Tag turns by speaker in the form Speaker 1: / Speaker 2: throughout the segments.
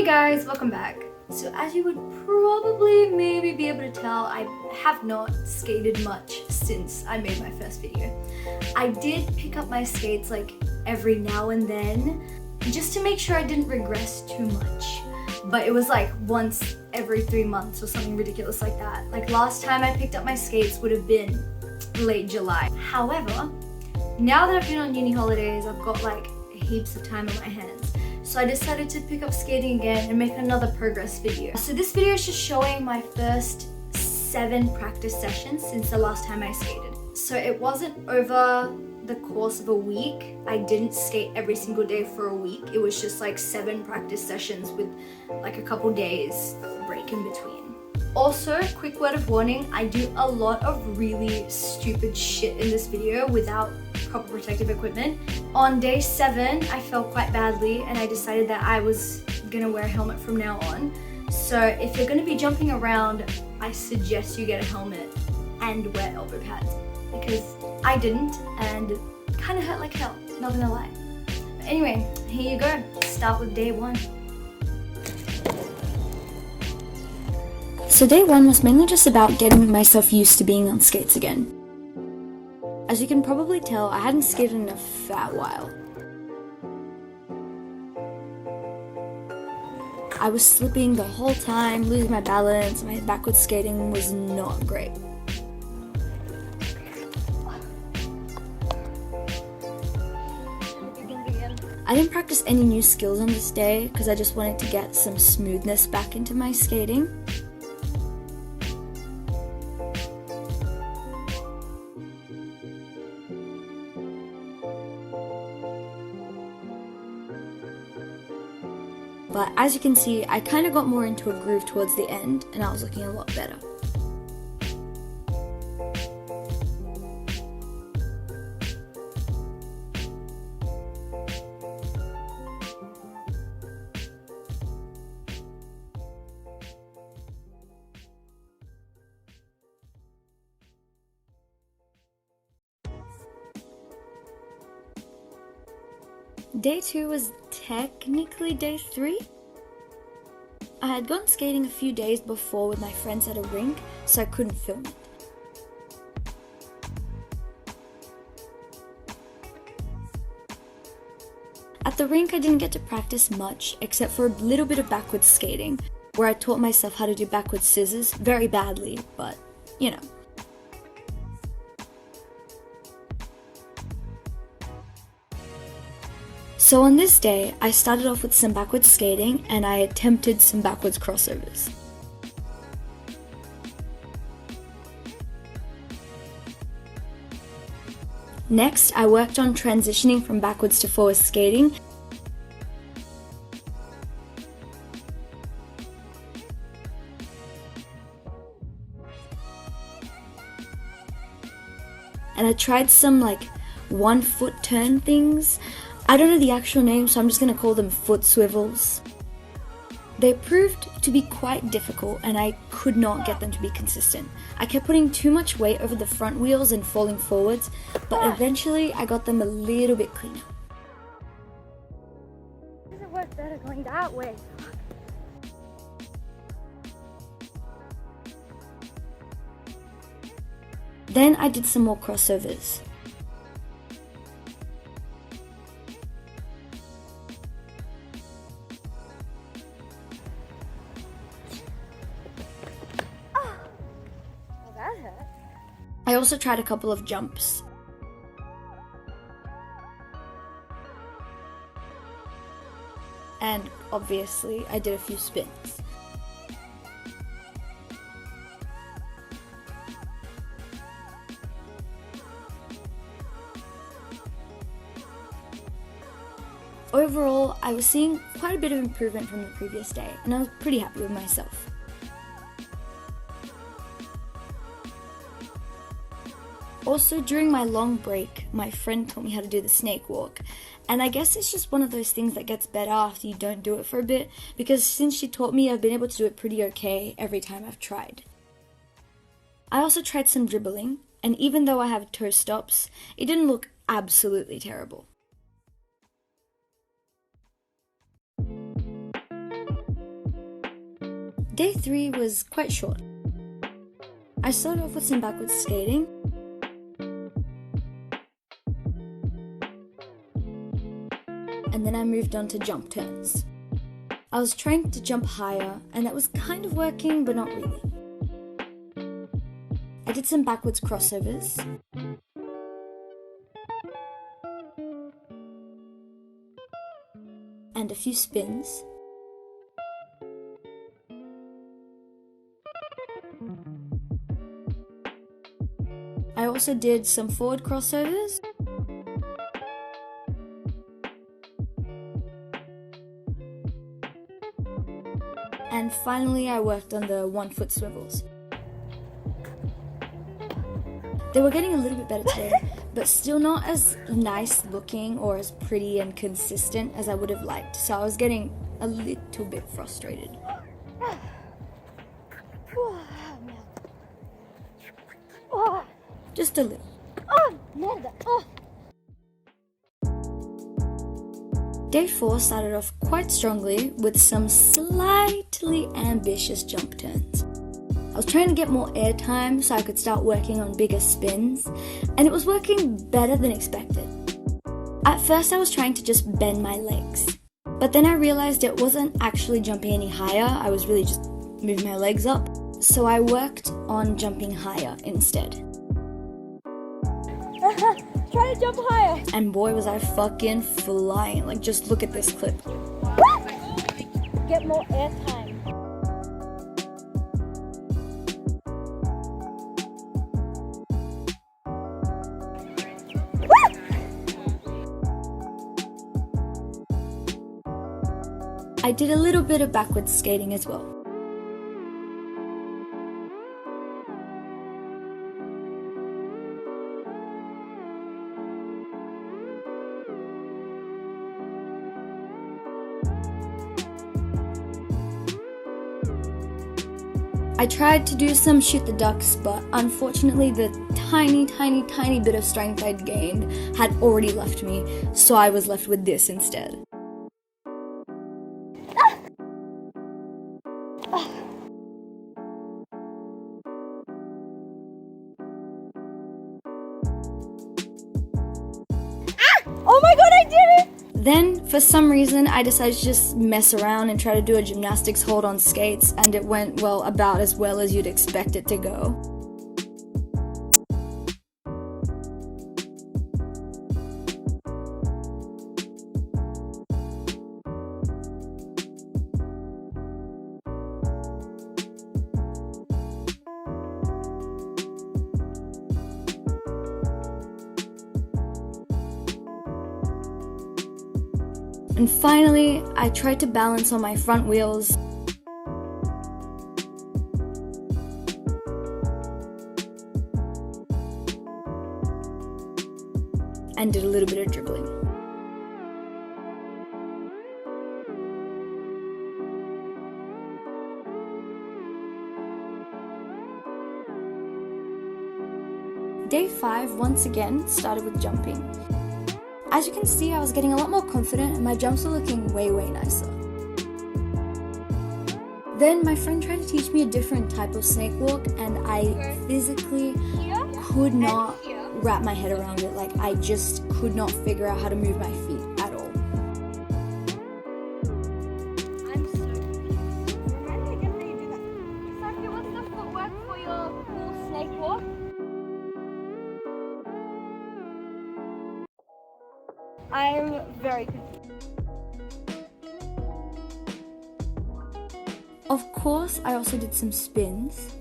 Speaker 1: guys, welcome back. So as you would probably maybe be able to tell, I have not skated much since I made my first video. I did pick up my skates like every now and then just to make sure I didn't regress too much. But it was like once every 3 months or something ridiculous like that. Like last time I picked up my skates would have been late July. However, now that I've been on uni holidays, I've got like heaps of time on my hands. So I decided to pick up skating again and make another progress video. So this video is just showing my first 7 practice sessions since the last time I skated. So it wasn't over the course of a week. I didn't skate every single day for a week. It was just like 7 practice sessions with like a couple days break in between. Also, quick word of warning, I do a lot of really stupid shit in this video without proper protective equipment. On day 7, I fell quite badly and I decided that I was gonna wear a helmet from now on. So if you're gonna be jumping around, I suggest you get a helmet and wear elbow pads, because I didn't and it kind of hurt like hell, not gonna lie. But anyway, here you go. Start with day 1.
Speaker 2: So day 1 was mainly just about getting myself used to being on skates again. As you can probably tell, I hadn't skated in a fat while. I was slipping the whole time, losing my balance, my backwards skating was not great. I didn't practice any new skills on this day because I just wanted to get some smoothness back into my skating. But as you can see, I kind of got more into a groove towards the end and I was looking a lot better. Day 2 was technically day 3. I had gone skating a few days before with my friends at a rink, so I couldn't film it. At the rink I didn't get to practice much, except for a little bit of backwards skating, where I taught myself how to do backwards scissors very badly, but you know. So on this day, I started off with some backwards skating and I attempted some backwards crossovers. Next, I worked on transitioning from backwards to forward skating. And I tried some like 1 foot turn things. I don't know the actual name, so I'm just going to call them Foot Swivels. They proved to be quite difficult and I could not get them to be consistent. I kept putting too much weight over the front wheels and falling forwards, but eventually I got them a little bit cleaner.
Speaker 1: Does it work better going that way?
Speaker 2: Then I did some more crossovers. I also tried a couple of jumps. And obviously, I did a few spins. Overall, I was seeing quite a bit of improvement from the previous day, and I was pretty happy with myself. Also, during my long break, my friend taught me how to do the snake walk, and I guess it's just one of those things that gets better after you don't do it for a bit, because since she taught me, I've been able to do it pretty okay every time I've tried. I also tried some dribbling, and even though I have toe stops, it didn't look absolutely terrible. Day 3 was quite short. I started off with some backwards skating. And then I moved on to jump turns. I was trying to jump higher, and that was kind of working, but not really. I did some backwards crossovers. And a few spins. I also did some forward crossovers. And finally I worked on the 1 foot swivels. They were getting a little bit better today, but still not as nice looking or as pretty and consistent as I would have liked. So I was getting a little bit frustrated. Just a little. Day 4 started off quite strongly with some slightly ambitious jump turns. I was trying to get more airtime so I could start working on bigger spins, and it was working better than expected. At first I was trying to just bend my legs, but then I realized it wasn't actually jumping any higher, I was really just moving my legs up, so I worked on jumping higher instead.
Speaker 3: Try to jump higher.
Speaker 2: And boy was I fucking flying, like just look at this clip.
Speaker 3: Get more airtime.
Speaker 2: I did a little bit of backwards skating as well. I tried to do some shoot the ducks, but unfortunately the tiny bit of strength I'd gained had already left me, so I was left with this instead.
Speaker 3: Oh my god, I did it!
Speaker 2: Then, for some reason, I decided to just mess around and try to do a gymnastics hold on skates, and it went, well, about as well as you'd expect it to go. And finally, I tried to balance on my front wheels. And did a little bit of dribbling. Day 5 once again started with jumping. As you can see, I was getting a lot more confident and my jumps were looking way nicer. Then my friend tried to teach me a different type of snake walk and I physically could not wrap my head around it. Like, I just could not figure out how to move my feet at all.
Speaker 3: I'm so confused. Remind me again how you do that. Exactly, what's the footwork for your cool snake walk? I'm very confused.
Speaker 2: Of course, I also did some spins.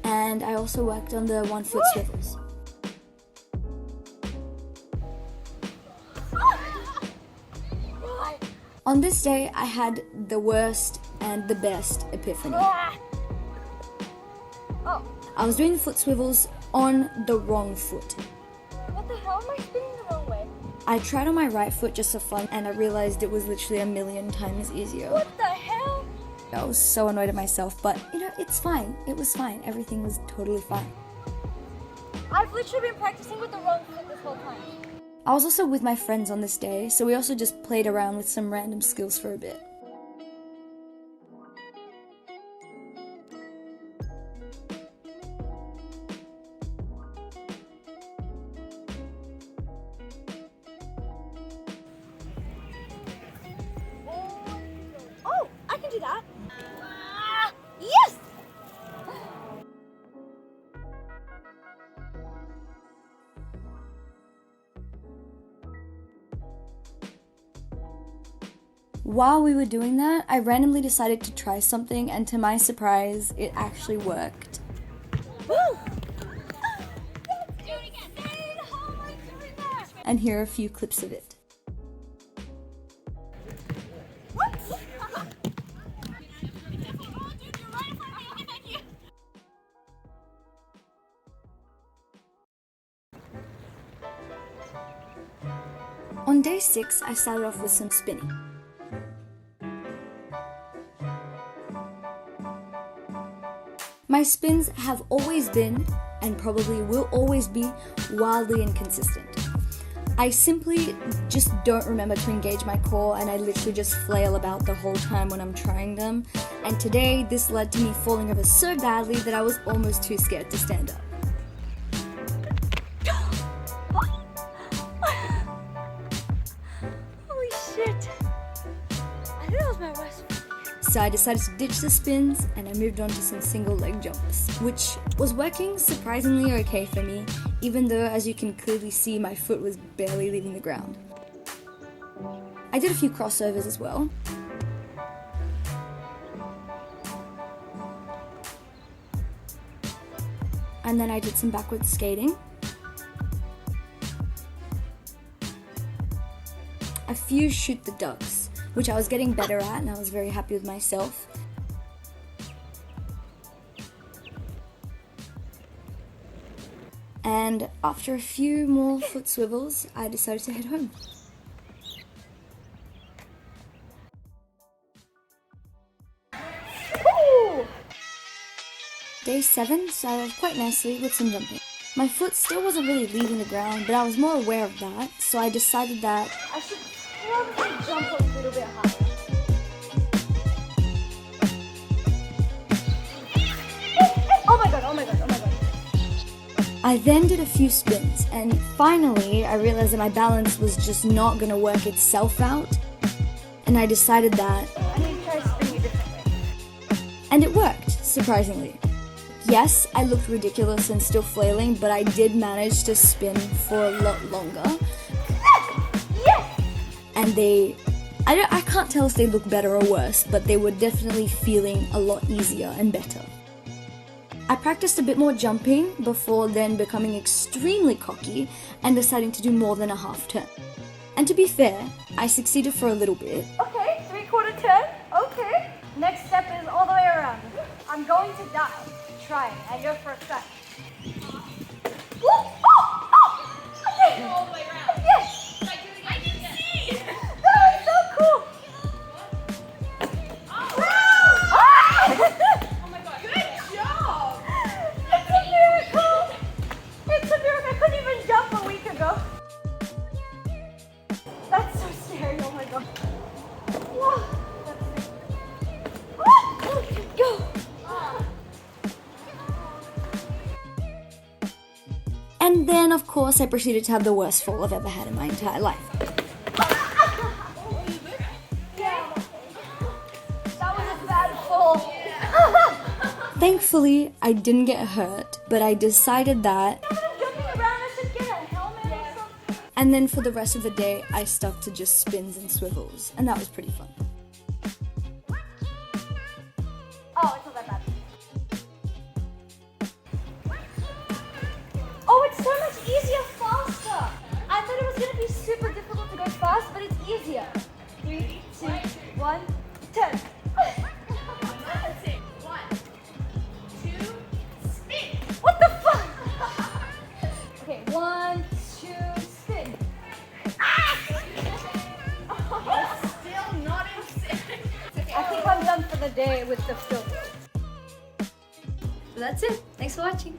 Speaker 2: And I also worked on the 1 foot swivels. On this day, I had the worst and the best epiphany. I was doing the foot swivels on the wrong foot.
Speaker 3: What the hell? Am I spinning the wrong way?
Speaker 2: I tried on my right foot just for fun and I realized it was literally 1,000,000 times easier.
Speaker 3: What the hell?
Speaker 2: I was so annoyed at myself, but you know, it's fine. It was fine. Everything was totally fine.
Speaker 3: I've literally been practicing with the wrong foot this whole time.
Speaker 2: I was also with my friends on this day, so we also just played around with some random skills for a bit.
Speaker 3: Oh, I can do that. Yes!
Speaker 2: While we were doing that, I randomly decided to try something, and to my surprise, it actually worked.
Speaker 3: Woo! Do it again. How am I doing that?
Speaker 2: And here are a few clips of it.
Speaker 3: What?
Speaker 2: On day 6, I started off with some spinning. My spins have always been, and probably will always be, wildly inconsistent. I simply just don't remember to engage my core, and I literally just flail about the whole time when I'm trying them. And today, this led to me falling over so badly that I was almost too scared to stand up.
Speaker 3: Holy shit. I think that was my worst.
Speaker 2: So I decided to ditch the spins and I moved on to some single leg jumps, which was working surprisingly okay for me, even though, as you can clearly see, my foot was barely leaving the ground. I did a few crossovers as well. And then I did some backwards skating. A few shoot the ducks, which I was getting better at and I was very happy with myself. And after a few more foot swivels, I decided to head home.
Speaker 3: Ooh!
Speaker 2: Day 7 started off quite nicely with some jumping. My foot still wasn't really leaving the ground, but I was more aware of that, so I decided that
Speaker 3: I should probably jump a little bit higher. Oh my god, oh my god, oh my god.
Speaker 2: I then did a few spins, and finally I realized that my balance was just not going to work itself out, and I decided that,
Speaker 3: I need to try spinning a different way.
Speaker 2: and it worked, surprisingly. Yes, I looked ridiculous and still flailing, but I did manage to spin for a lot longer.
Speaker 3: Yes!
Speaker 2: And I can't tell if they look better or worse, but they were definitely feeling a lot easier and better. I practiced a bit more jumping before then becoming extremely cocky and deciding to do more than a half turn. And to be fair, I succeeded for a little bit.
Speaker 3: Okay, 3/4 turn. Okay. Next step is all the way around. I'm going to die. Try it. I know for a fact. Woo! Oh! Oh! Okay.
Speaker 4: All the way around.
Speaker 3: Yes!
Speaker 4: Like doing it again. See?
Speaker 3: That was so cool! Ah!
Speaker 4: Oh my god. Good job.
Speaker 3: It's a miracle! It's a miracle. I couldn't even jump a week ago. That's so scary. Oh my god. Whoa. That's go.
Speaker 2: And then, of course, I proceeded to have the worst fall I've ever had in my entire life.
Speaker 3: Yeah. That was a bad fall.
Speaker 2: Thankfully, I didn't get hurt, but I decided that,
Speaker 3: Instead of jumping around, I should get a helmet or something.
Speaker 2: and then for the rest of the day, I stuck to just spins and swivels, and that was pretty fun.
Speaker 3: Oh, it's not that bad. Oh, it's so much easier faster. I thought it was going to be super difficult to go fast, but it's easier. 3, 2, 1, turn.
Speaker 4: 1, 2, spin.
Speaker 3: the day with the filter.
Speaker 1: So that's it. Thanks for watching.